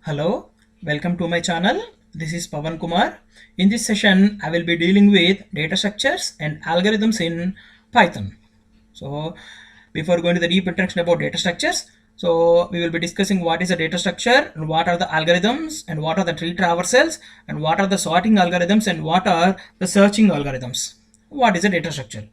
Hello, welcome to my channel. This is Pavan Kumar. In this session, I will be dealing with data structures and algorithms in Python. So, before going to the deep introduction about data structures, we will be discussing what is a data structure and what are the algorithms and what are the tree traversals and what are the sorting algorithms and what are the searching algorithms. What is a data structure?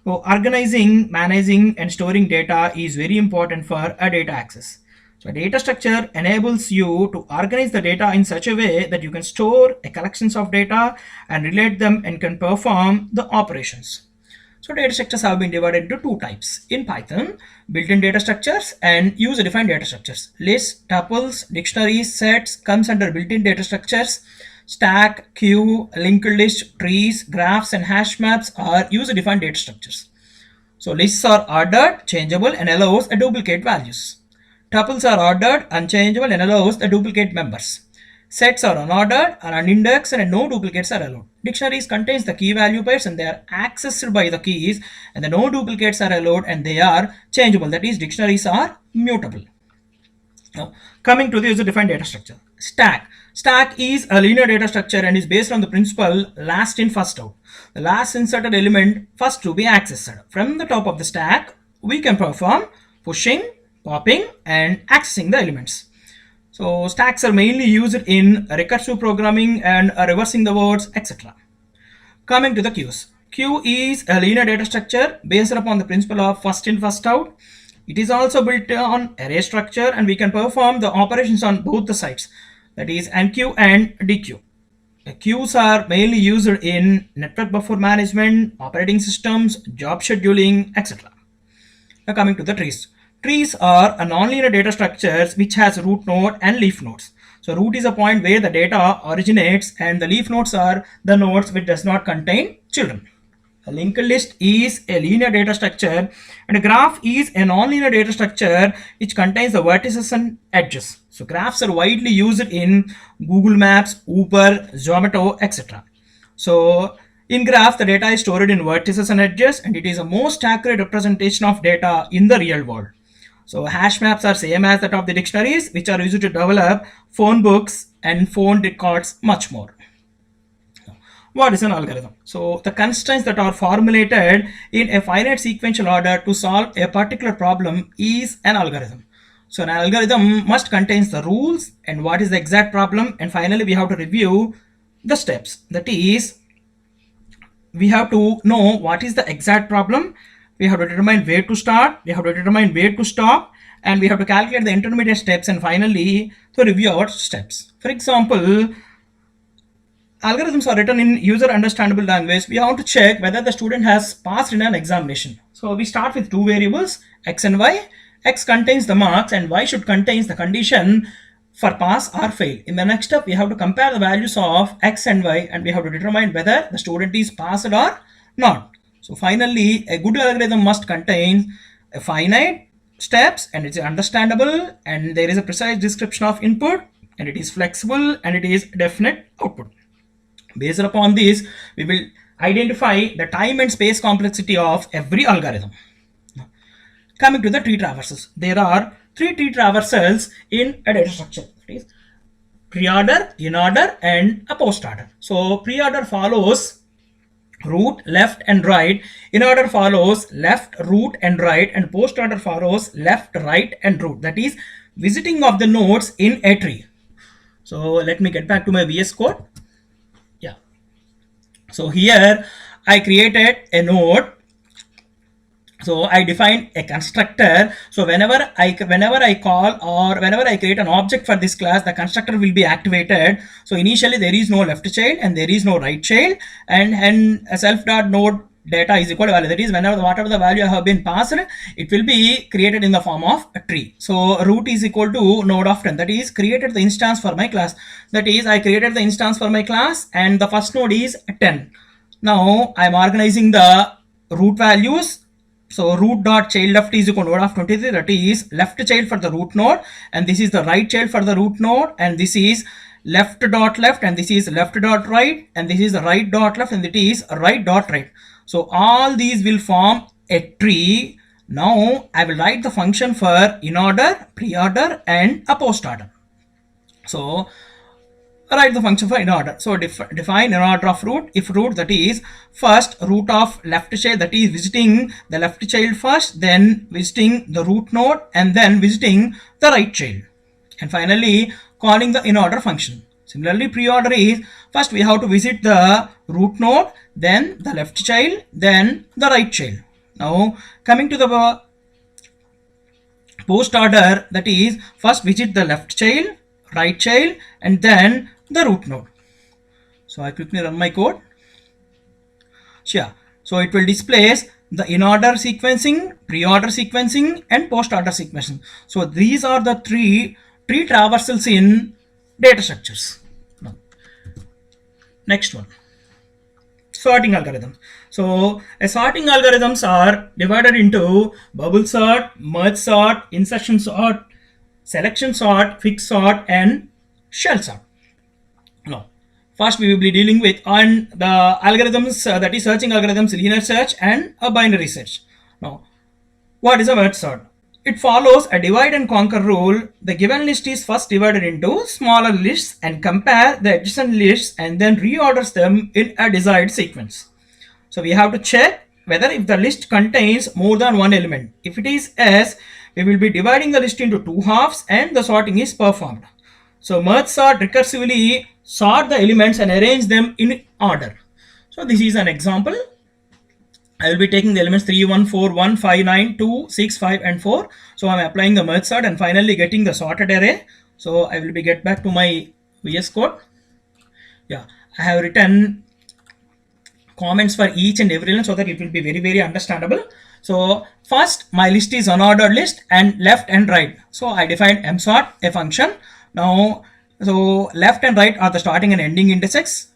So, organizing, managing, and storing data is very important for a data access. So a data structure enables you to organize the data in such a way that you can store a collections of data and relate them and can perform the operations. So data structures have been divided into two types in Python: built-in data structures and user-defined data structures. Lists, tuples, dictionaries, sets comes under built-in data structures. Stack, queue, linked list, trees, graphs, and hash maps are user-defined data structures. So lists are ordered, changeable, and allows a duplicate values. Tuples are ordered, unchangeable, and allows the duplicate members. Sets are unordered, are unindexed, and no duplicates are allowed. Dictionaries contains the key value pairs and they are accessed by the keys, and the no duplicates are allowed and they are changeable. That is, dictionaries are mutable. Now, coming to the user-defined data structure. Stack. Stack is a linear data structure and is based on the principle last in, first out. The last inserted element first to be accessed. From the top of the stack, we can perform pushing, popping, and accessing the elements. So stacks are mainly used in recursive programming and reversing the words, etc. Coming to the queues. Queue is a linear data structure based upon the principle of first in, first out. It is also built on array structure and we can perform the operations on both the sides, that is enqueue and dequeue. Queues are mainly used in network buffer management, operating systems, job scheduling, etc. Now coming to the trees. Trees are a nonlinear data structures which has root node and leaf nodes. So root is a point where the data originates and the leaf nodes are the nodes which does not contain children. A linked list is a linear data structure and a graph is a nonlinear data structure which contains the vertices and edges. So graphs are widely used in Google Maps, Uber, Zomato, etc. So in graph, the data is stored in vertices and edges and it is a most accurate representation of data in the real world. So hash maps are same as that of the dictionaries, which are used to develop phone books and phone records much more. What is an algorithm? So the constraints that are formulated in a finite sequential order to solve a particular problem is an algorithm. So an algorithm must contains the rules and what is the exact problem, and finally we have to review the steps. That is, we have to know what is the exact problem, we have to determine where to start, we have to determine where to stop, and we have to calculate the intermediate steps, and finally to review our steps. For example, algorithms are written in user understandable language. We have to check whether the student has passed in an examination. So we start with two variables, x and y. X contains the marks and y should contains the condition for pass or fail. In the next step, we have to compare the values of x and y and we have to determine whether the student is passed or not. So finally, a good algorithm must contain a finite steps and it's understandable and there is a precise description of input and it is flexible and it is definite output. Based upon this, we will identify the time and space complexity of every algorithm. Coming to the tree traversals, there are three tree traversals in a data structure. That is pre-order, in-order, and a post-order. So pre-order follows root, left, and right. In-order follows left, root, and right, and post-order follows left, right, and root. That is visiting of the nodes in a tree. So let me get back to my VS Code. Yeah. So here I created a node. So I define a constructor. So whenever I call or whenever I create an object for this class, the constructor will be activated. So initially there is no left child and there is no right child, and a self dot node data is equal to value. That is, whenever whatever the value have been passed, it will be created in the form of a tree. So root is equal to node of 10. That is, created the instance for my class. That is, I created the instance for my class and the first node is 10. Now I'm organizing the root values. So root dot child left is equal to node of 23. That is left child for the root node, and this is the right child for the root node, and this is left dot left, and this is left dot right, and this is the right dot left, and it is right dot right. So all these will form a tree. Now I will write the function for in order, pre order, and a post order. So write the function for in order. So define in order of root. If root, that is first root of left child, that is visiting the left child first, then visiting the root node, and then visiting the right child, and finally calling the in order function. Similarly, pre-order is first we have to visit the root node, then the left child, then the right child. Now coming to the post order, that is first visit the left child, right child, and then the root node. So I quickly run my code. Sure. So it will displays the in order sequencing, pre-order sequencing, and post-order sequencing. So these are the three tree traversals in data structures. Now, next one, sorting algorithms. So a sorting algorithms are divided into bubble sort, merge sort, insertion sort, selection sort, quick sort, and shell sort. Now, first we will be dealing with on the algorithms, that is searching algorithms, linear search and a binary search. Now, what is a merge sort? It follows a divide and conquer rule. The given list is first divided into smaller lists and compare the adjacent lists and then reorders them in a desired sequence. So we have to check whether if the list contains more than one element. If it is yes, we will be dividing the list into two halves and the sorting is performed. So merge sort recursively sort the elements and arrange them in order. So this is an example. I will be taking the elements 3, 1, 4, 1, 5, 9, 2, 6, 5 and 4. So I am applying the merge sort and finally getting the sorted array. So I will be get back to my VS Code. Yeah, I have written comments for each and every line so that it will be very understandable. So first my list is unordered list and left and right. So I defined msort, a function. Now, so left and right are the starting and ending indices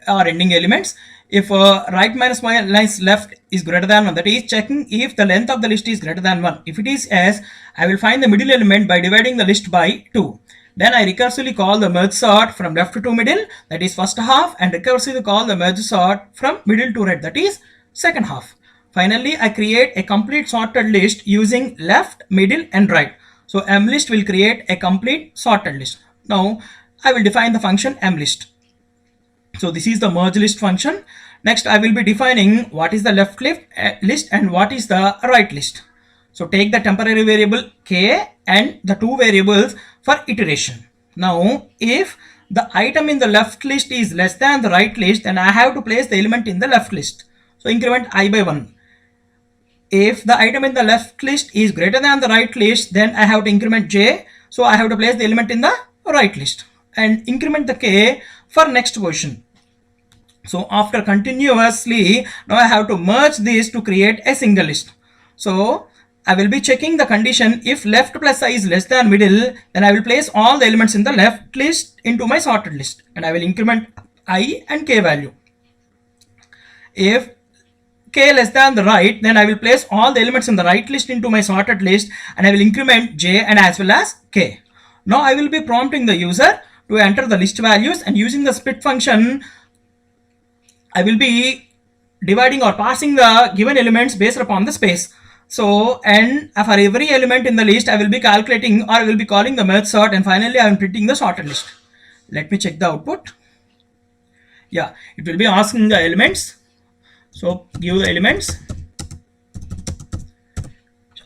or ending elements. If right minus minus left is greater than 1, that is checking if the length of the list is greater than 1. If it is yes, I will find the middle element by dividing the list by 2. Then I recursively call the merge sort from left to middle, that is first half, and recursively call the merge sort from middle to right, that is second half. Finally, I create a complete sorted list using left, middle and right. So mlist will create a complete sorted list. Now I will define the function mlist. So this is the merge list function. Next I will be defining what is the left list and what is the right list. So take the temporary variable k and the two variables for iteration. Now if the item in the left list is less than the right list, then I have to place the element in the left list. So increment I by 1. If the item in the left list is greater than the right list, then I have to increment j. So I have to place the element in the right list and increment the k for next position. So after continuously, now I have to merge these to create a single list. So I will be checking the condition. If left plus I is less than middle, then I will place all the elements in the left list into my sorted list and I will increment I and k value. If k less than the right, then I will place all the elements in the right list into my sorted list and I will increment j and as well as k. Now I will be prompting the user to enter the list values, and using the split function I will be dividing or passing the given elements based upon the space. So, and for every element in the list I will be calculating or I will be calling the merge sort, and finally I am printing the sorted list. Let me check the output. Yeah, it will be asking the elements. So give the elements.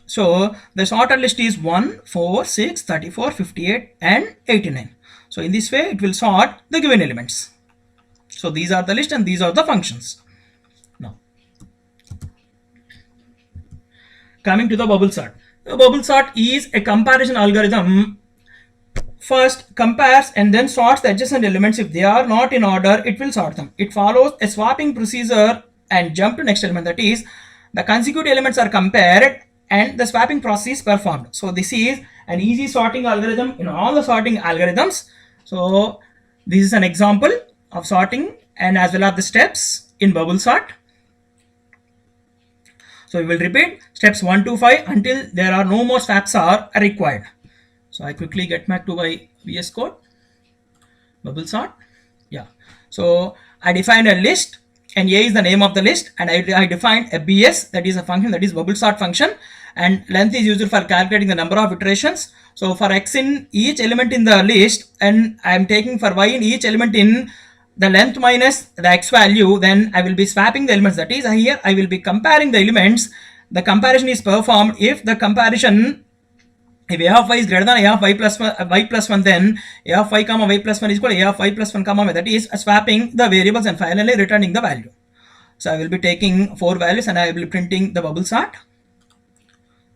So the sorted list is 1, 4, 6, 34, 58 and 89. So in this way it will sort the given elements. So these are the list and these are the functions. Now coming to the bubble sort. The bubble sort is a comparison algorithm. First compares and then sorts the adjacent elements. If they are not in order, it will sort them. It follows a swapping procedure and jump to next element, that is the consecutive elements are compared and the swapping process is performed. So this is an easy sorting algorithm in all the sorting algorithms. So this is an example of sorting and as well as the steps in bubble sort. So we will repeat steps 1 to 5 until there are no more swaps are required. So I quickly get back to my VS Code, bubble sort. Yeah. So I define a list and A is the name of the list, and I defined a BS, that is a function, that is bubble sort function, and length is used for calculating the number of iterations. So for x in each element in the list, and I am taking for y in each element in the length minus the x value, then I will be swapping the elements. That is, here I will be comparing the elements. The comparison is performed if the comparison, if a of y is greater than a of y plus 1, then a of y comma y plus 1 is equal to a of y plus 1 comma y. That is swapping the variables and finally returning the value. So I will be taking 4 values and I will be printing the bubble sort.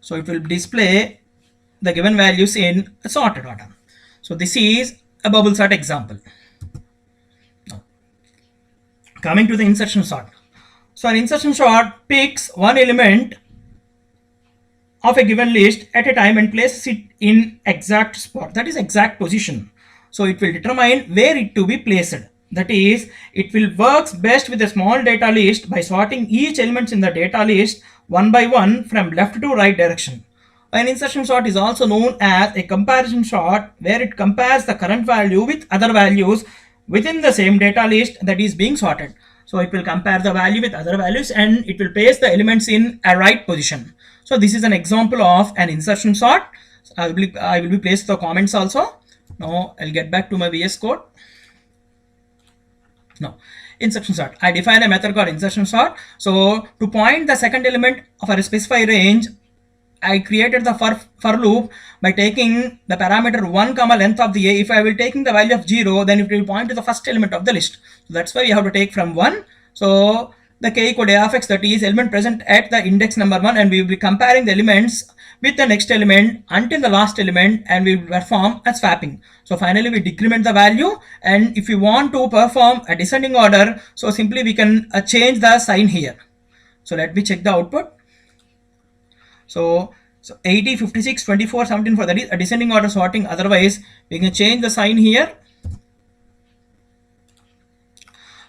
So it will display the given values in a sorted order. So this is a bubble sort example. Now, coming to the insertion sort. So an insertion sort picks one element of a given list at a time and places it in exact spot, that is exact position. So it will determine where it to be placed. That is, it will works best with a small data list by sorting each element in the data list one by one from left to right direction. An insertion sort is also known as a comparison sort, where it compares the current value with other values within the same data list that is being sorted. So it will compare the value with other values and it will place the elements in a right position. So this is an example of an insertion sort. I will be placed the comments also. Now I'll get back to my VS Code. Now, insertion sort. I define a method called insertion sort. So to point the second element of a specified range, I created the for loop by taking the parameter 1 comma length of the a. If I will taking the value of 0, then it will point to the first element of the list. So that's why we have to take from 1. So the k equal to a of x, that is element present at the index number 1, and we will be comparing the elements with the next element until the last element, and we will perform a swapping. So finally we decrement the value, and if we want to perform a descending order, so simply we can change the sign here. So let me check the output. So 80, 56, 24, 17 for that is a descending order sorting. Otherwise we can change the sign here.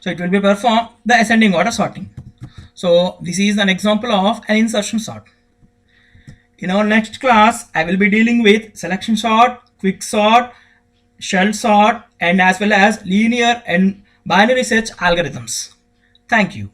So it will be perform the ascending order sorting. So this is an example of an insertion sort. In our next class, I will be dealing with selection sort, quick sort, shell sort, and as well as linear and binary search algorithms. Thank you.